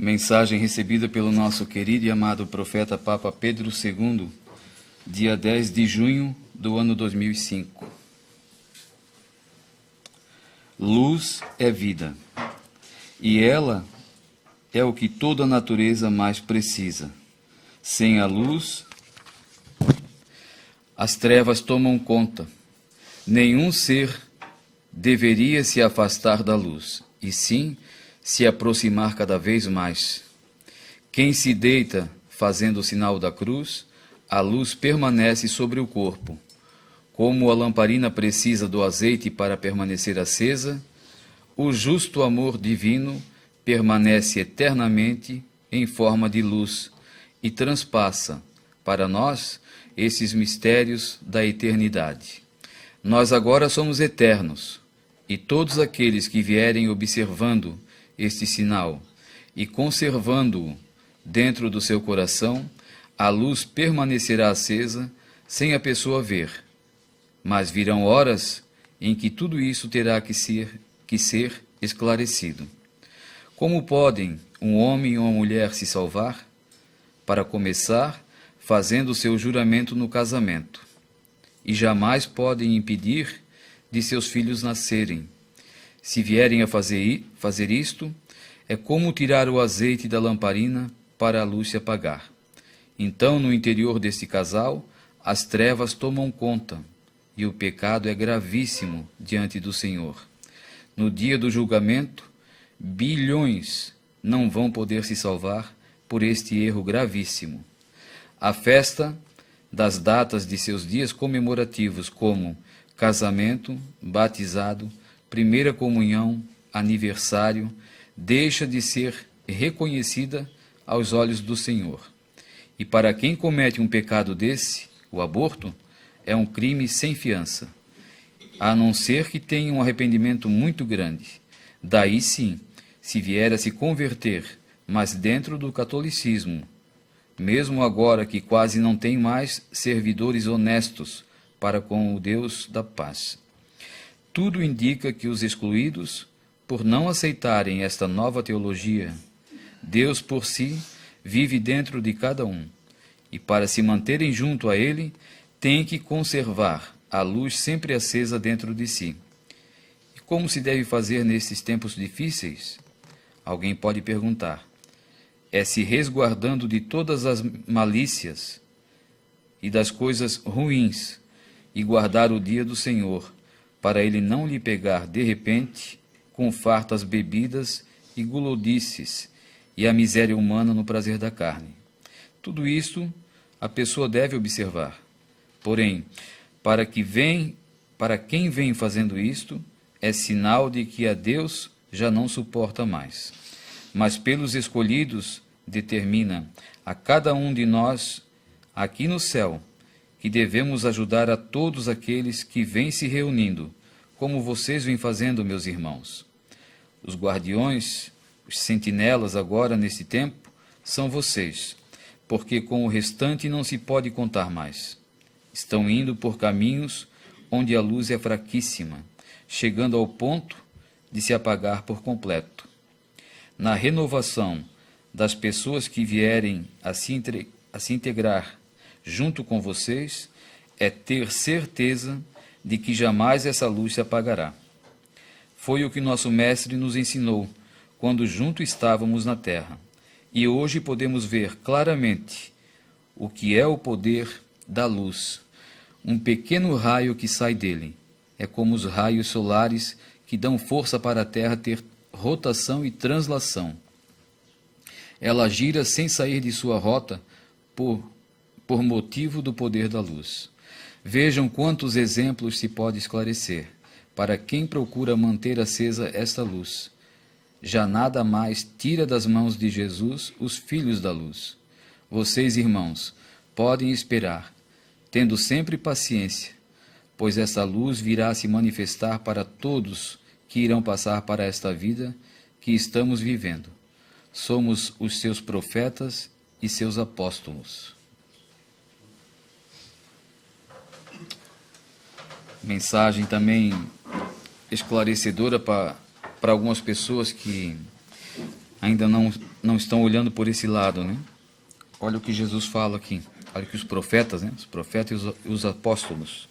Mensagem recebida pelo nosso querido e amado profeta Papa Pedro II, dia 10 de junho do ano 2005. Luz é vida, e ela é o que toda a natureza mais precisa. Sem a luz, as trevas tomam conta. Nenhum ser deveria se afastar da luz, e sim se aproximar cada vez mais. Quem se deita fazendo o sinal da cruz, a luz permanece sobre o corpo. Como a lamparina precisa do azeite para permanecer acesa, o justo amor divino permanece eternamente em forma de luz e transpassa, para nós, esses mistérios da eternidade. Nós agora somos eternos, e todos aqueles que vierem observando este sinal e conservando-o dentro do seu coração, a luz permanecerá acesa sem a pessoa ver. Mas virão horas em que tudo isso terá que ser esclarecido. Como podem um homem e uma mulher se salvar? Para começar, fazendo o seu juramento no casamento. E jamais podem impedir de seus filhos nascerem. Se vierem a fazer isto, é como tirar o azeite da lamparina para a luz se apagar. Então, no interior deste casal, as trevas tomam conta, e o pecado é gravíssimo diante do Senhor. No dia do julgamento, bilhões não vão poder se salvar por este erro gravíssimo. A festa das datas de seus dias comemorativos, como casamento, batizado, primeira comunhão, aniversário, deixa de ser reconhecida aos olhos do Senhor. E para quem comete um pecado desse, o aborto, é um crime sem fiança, a não ser que tenha um arrependimento muito grande. Daí sim, se vier a se converter, mas dentro do catolicismo, mesmo agora que quase não tem mais servidores honestos para com o Deus da paz. Tudo indica que os excluídos, por não aceitarem esta nova teologia, Deus por si vive dentro de cada um, e para se manterem junto a Ele, tem que conservar a luz sempre acesa dentro de si. E como se deve fazer nesses tempos difíceis? Alguém pode perguntar. É se resguardando de todas as malícias e das coisas ruins, e guardar o dia do Senhor, para ele não lhe pegar de repente com fartas bebidas e gulodices e a miséria humana no prazer da carne. Tudo isto a pessoa deve observar. Porém, para quem vem fazendo isto, é sinal de que a Deus já não suporta mais. Mas pelos escolhidos determina a cada um de nós, aqui no céu, que devemos ajudar a todos aqueles que vêm se reunindo, como vocês vêm fazendo, meus irmãos. Os guardiões, os sentinelas agora nesse tempo, são vocês, porque com o restante não se pode contar mais. Estão indo por caminhos onde a luz é fraquíssima, chegando ao ponto de se apagar por completo. Na renovação das pessoas que vierem a se integrar junto com vocês, é ter certeza de que jamais essa luz se apagará. Foi o que nosso Mestre nos ensinou quando juntos estávamos na terra, e hoje podemos ver claramente o que é o poder da luz. Um pequeno raio que sai dele é como os raios solares que dão força para a terra ter rotação e translação. Ela gira sem sair de sua rota por motivo do poder da luz. Vejam quantos exemplos se pode esclarecer para quem procura manter acesa esta luz. Já nada mais tira das mãos de Jesus os filhos da luz. Vocês, irmãos, podem esperar, tendo sempre paciência, pois essa luz virá se manifestar para todos que irão passar para esta vida que estamos vivendo. Somos os seus profetas e seus apóstolos. Mensagem também esclarecedora para algumas pessoas que ainda não não estão olhando por esse lado, né? Olha o que Jesus fala aqui. Olha que os profetas, né? Os profetas e os apóstolos.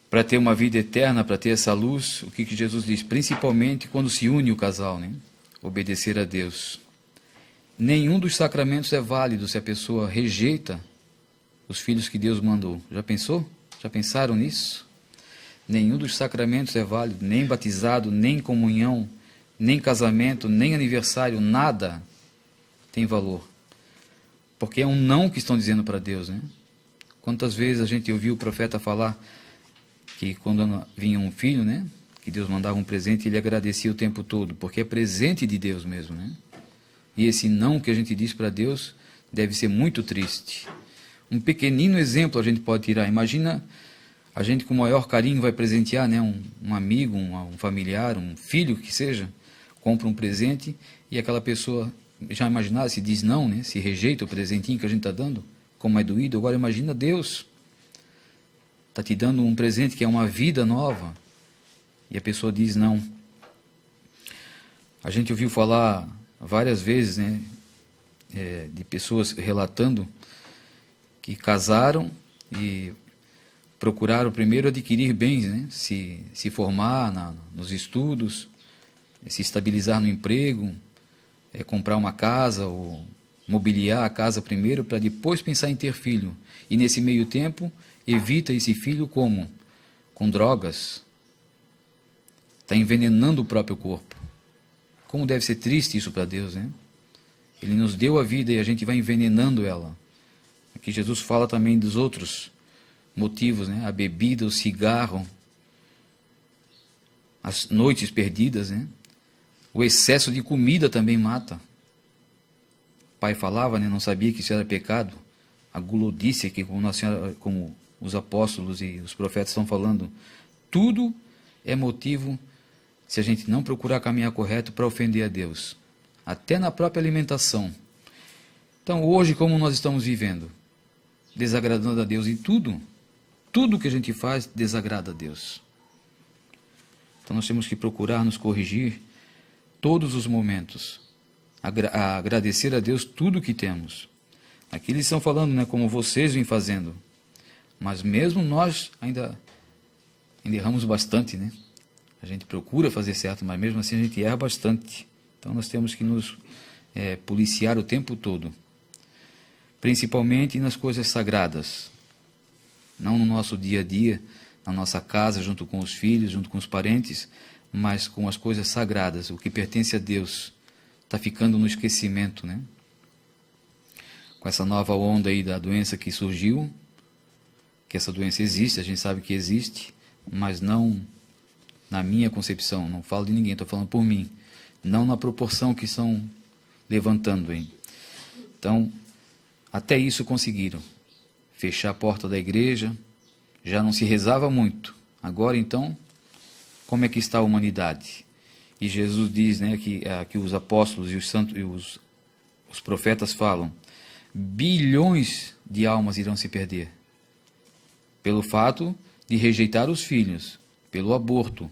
Para ter uma vida eterna, para ter essa luz, o que Jesus diz? Principalmente quando se une o casal, né? Obedecer a Deus. Nenhum dos sacramentos é válido se a pessoa rejeita os filhos que Deus mandou. Já pensou? Já pensaram nisso? Nenhum dos sacramentos é válido, nem batizado, nem comunhão, nem casamento, nem aniversário, nada tem valor. Porque é um não que estão dizendo para Deus, né? Quantas vezes a gente ouviu o profeta falar que quando vinha um filho, né, que Deus mandava um presente, ele agradecia o tempo todo, porque é presente de Deus mesmo, né? E esse não que a gente diz para Deus deve ser muito triste. Um pequenino exemplo a gente pode tirar. Imagina a gente com o maior carinho vai presentear, né, um amigo, um familiar, um filho que seja, compra um presente e aquela pessoa, já imaginar se diz não, né, se rejeita o presentinho que a gente está dando, como é doído. Agora imagina Deus está te dando um presente que é uma vida nova e a pessoa diz não. A gente ouviu falar várias vezes, né, de pessoas relatando que casaram e procuraram primeiro adquirir bens, né, se formar nos estudos, se estabilizar no emprego, comprar uma casa ou mobiliar a casa primeiro para depois pensar em ter filho. E nesse meio tempo evita esse filho como? Com drogas. Está envenenando o próprio corpo. Como deve ser triste isso para Deus, né? Ele nos deu a vida e a gente vai envenenando ela. Aqui Jesus fala também dos outros motivos, né? A bebida, o cigarro, as noites perdidas, né? O excesso de comida também mata. O pai falava, né? Não sabia que isso era pecado. A gulodice, que como os apóstolos e os profetas estão falando, tudo é motivo, se a gente não procurar caminhar correto, para ofender a Deus. Até na própria alimentação. Então, hoje, como nós estamos vivendo? Desagradando a Deus em tudo. Tudo que a gente faz desagrada a Deus. Então, nós temos que procurar nos corrigir todos os momentos. Agradecer a Deus tudo que temos. Aqui eles estão falando, né, como vocês vêm fazendo. Mas mesmo nós ainda erramos bastante, né? A gente procura fazer certo, mas mesmo assim a gente erra bastante. Então nós temos que nos policiar o tempo todo. Principalmente nas coisas sagradas. Não no nosso dia a dia, na nossa casa, junto com os filhos, junto com os parentes, mas com as coisas sagradas, o que pertence a Deus. Está ficando no esquecimento, né? Com essa nova onda aí da doença que surgiu, que essa doença existe, a gente sabe que existe, mas não na minha concepção, não falo de ninguém, estou falando por mim, não na proporção que estão levantando aí. Então, até isso conseguiram, fechar a porta da igreja, já não se rezava muito, agora então, como é que está a humanidade? E Jesus diz, né, que os apóstolos e os santos e os profetas falam, bilhões de almas irão se perder, pelo fato de rejeitar os filhos, pelo aborto.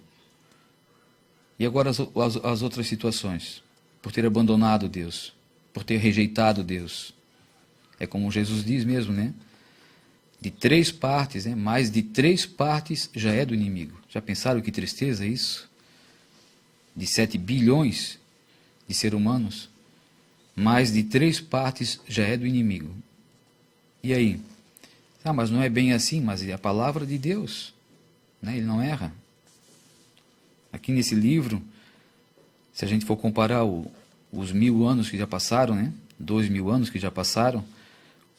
E agora as outras situações, por ter abandonado Deus, por ter rejeitado Deus. É como Jesus diz mesmo, né? De 3 partes, né? Mais de 3 partes já é do inimigo. Já pensaram que tristeza é isso? De 7 bilhões de seres humanos, mais de 3 partes já é do inimigo. E aí? Mas não é bem assim, mas é a palavra de Deus, né? Ele não erra. Aqui nesse livro, se a gente for comparar os 1000 anos que já passaram, né? 2000 anos que já passaram,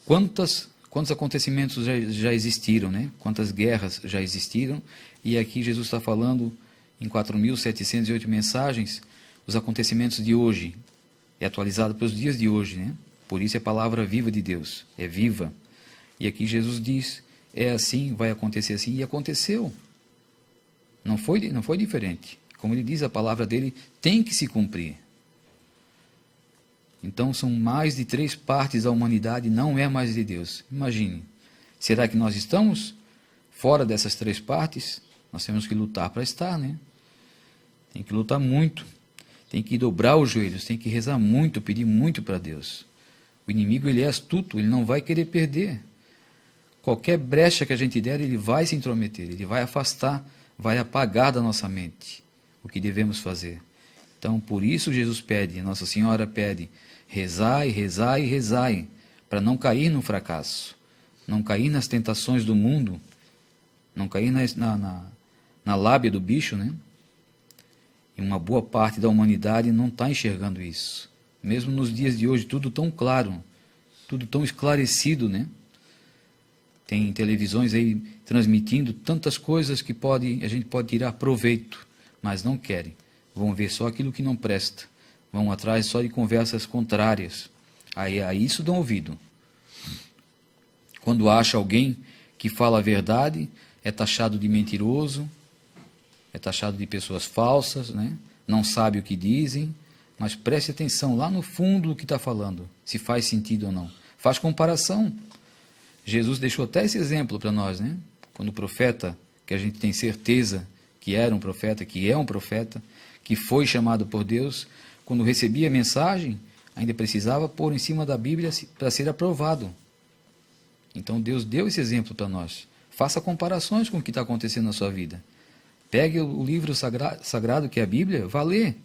quantos acontecimentos já existiram, né? Quantas guerras já existiram, e aqui Jesus está falando em 4.708 mensagens, os acontecimentos de hoje, é atualizado para os dias de hoje, né? Por isso é a palavra viva de Deus, é viva. E aqui Jesus diz, é assim, vai acontecer assim, e aconteceu. Não foi diferente. Como ele diz, a palavra dele tem que se cumprir. Então são mais de 3 partes da humanidade, não é mais de Deus. Imagine, será que nós estamos fora dessas 3 partes? Nós temos que lutar para estar, né? Tem que lutar muito. tem que dobrar os joelhos, tem que rezar muito, pedir muito para Deus. O inimigo, ele é astuto, ele não vai querer perder. Qualquer brecha que a gente der, ele vai se intrometer, ele vai afastar, vai apagar da nossa mente o que devemos fazer. Então, por isso Jesus pede, Nossa Senhora pede, rezai, rezai, rezai, para não cair no fracasso, não cair nas tentações do mundo, não cair na lábia do bicho, né? E uma boa parte da humanidade não está enxergando isso. Mesmo nos dias de hoje, tudo tão claro, tudo tão esclarecido, né? Tem televisões aí transmitindo tantas coisas que a gente pode tirar proveito, mas não querem. Vão ver só aquilo que não presta. Vão atrás só de conversas contrárias. Aí a isso dão ouvido. Quando acha alguém que fala a verdade, é taxado de mentiroso, é taxado de pessoas falsas, né? Não sabe o que dizem, mas preste atenção lá no fundo do que está falando, se faz sentido ou não. Faz comparação. Jesus deixou até esse exemplo para nós, né? Quando o profeta, que a gente tem certeza que era um profeta, que é um profeta, que foi chamado por Deus, quando recebia a mensagem, ainda precisava pôr em cima da Bíblia para ser aprovado. Então Deus deu esse exemplo para nós. Faça comparações com o que está acontecendo na sua vida. Pegue o livro sagrado que é a Bíblia, vá ler.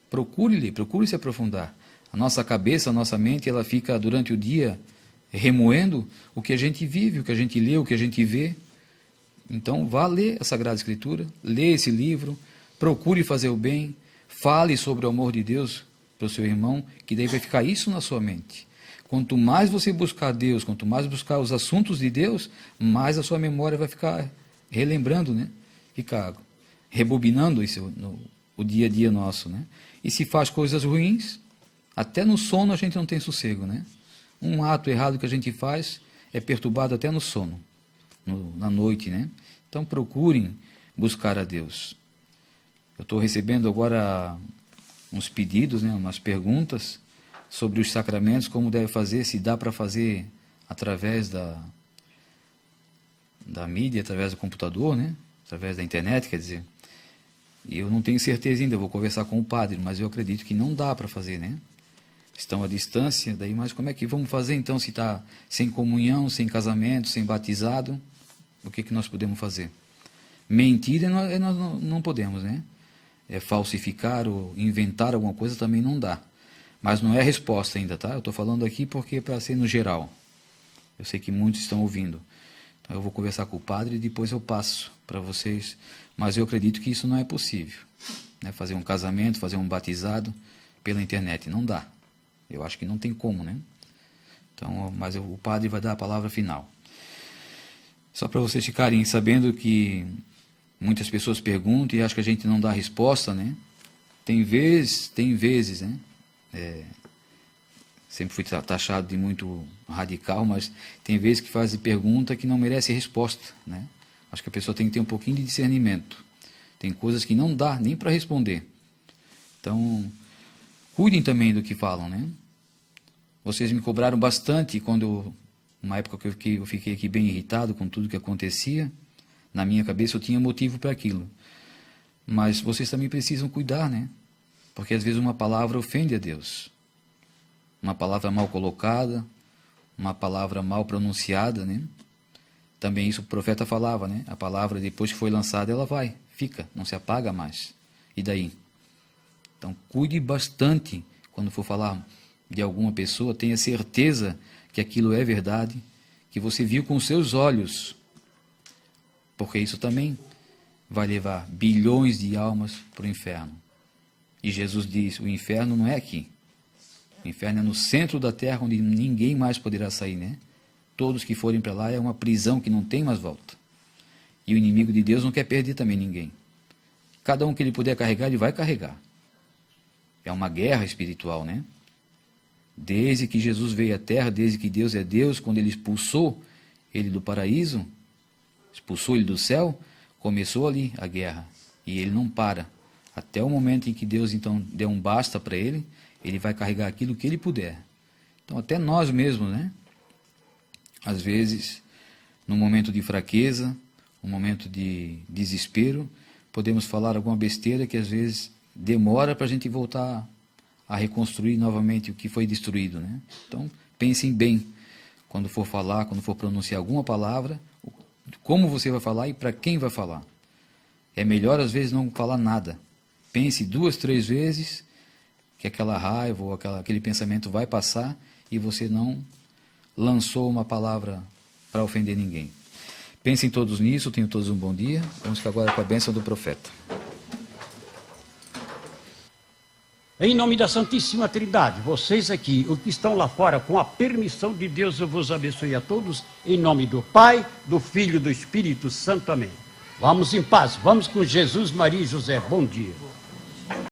Procure ler, procure se aprofundar. A nossa cabeça, a nossa mente, ela fica durante o dia remoendo o que a gente vive, o que a gente lê, o que a gente vê. Então vá ler a Sagrada Escritura, lê esse livro, procure fazer o bem, fale sobre o amor de Deus para o seu irmão, que daí vai ficar isso na sua mente. Quanto mais você buscar Deus, quanto mais buscar os assuntos de Deus, mais a sua memória vai ficar relembrando, né? Fica rebobinando isso o dia a dia nosso, né? E se faz coisas ruins, até no sono a gente não tem sossego, né? Um ato errado que a gente faz é perturbado até no sono, na noite, né? Então procurem buscar a Deus. Eu estou recebendo agora uns pedidos, né? Umas perguntas sobre os sacramentos, como deve fazer, se dá para fazer através da mídia, através do computador, né? Através da internet, quer dizer. E eu não tenho certeza ainda, eu vou conversar com o padre, mas eu acredito que não dá para fazer, né? Estão à distância, daí, mas como é que vamos fazer então se está sem comunhão, sem casamento, sem batizado? O que nós podemos fazer? Mentir nós não podemos, né? Falsificar ou inventar alguma coisa também não dá. Mas não é a resposta ainda, tá? Eu estou falando aqui porque é para ser no geral. Eu sei que muitos estão ouvindo. Então eu vou conversar com o padre e depois eu passo para vocês. Mas eu acredito que isso não é possível, né? Fazer um casamento, fazer um batizado pela internet, não dá. Eu acho que não tem como, né? Então, mas o padre vai dar a palavra final. Só para vocês ficarem sabendo que muitas pessoas perguntam e acham que a gente não dá resposta, né? Tem vezes, né? Sempre fui taxado de muito radical, mas tem vezes que fazem pergunta que não merece resposta, né? Acho que a pessoa tem que ter um pouquinho de discernimento. Tem coisas que não dá nem para responder. Então, cuidem também do que falam, né? Vocês me cobraram bastante quando uma época que eu fiquei aqui bem irritado com tudo que acontecia. Na minha cabeça eu tinha motivo para aquilo. Mas vocês também precisam cuidar, né? Porque às vezes uma palavra ofende a Deus. Uma palavra mal colocada, uma palavra mal pronunciada, né? Também isso o profeta falava, né? A palavra depois que foi lançada ela vai, fica, não se apaga mais. E daí? Então cuide bastante quando for falar de alguma pessoa, tenha certeza que aquilo é verdade, que você viu com os seus olhos, porque isso também vai levar bilhões de almas para o inferno. E Jesus diz, o inferno não é aqui. O inferno é no centro da terra, onde ninguém mais poderá sair, né? Todos que forem para lá é uma prisão que não tem mais volta. E o inimigo de Deus não quer perder também ninguém. Cada um que ele puder carregar, ele vai carregar. É uma guerra espiritual, né? Desde que Jesus veio à terra, desde que Deus é Deus, quando ele expulsou ele do paraíso, expulsou ele do céu, começou ali a guerra. E ele não para. Até o momento em que Deus então der um basta para ele, ele vai carregar aquilo que ele puder. Então até nós mesmos, né? Às vezes, num momento de fraqueza, um momento de desespero, podemos falar alguma besteira que às vezes demora para a gente voltar a reconstruir novamente o que foi destruído, né? Então, pensem bem quando for falar, quando for pronunciar alguma palavra, como você vai falar e para quem vai falar. É melhor, às vezes, não falar nada. Pense 2, 3 vezes que aquela raiva ou aquele pensamento vai passar e você não lançou uma palavra para ofender ninguém. Pensem todos nisso, tenham todos um bom dia. Vamos ficar agora com a bênção do profeta. Em nome da Santíssima Trindade, vocês aqui, os que estão lá fora, com a permissão de Deus, eu vos abençoe a todos, em nome do Pai, do Filho e do Espírito Santo. Amém. Vamos em paz, vamos com Jesus, Maria e José. Bom dia.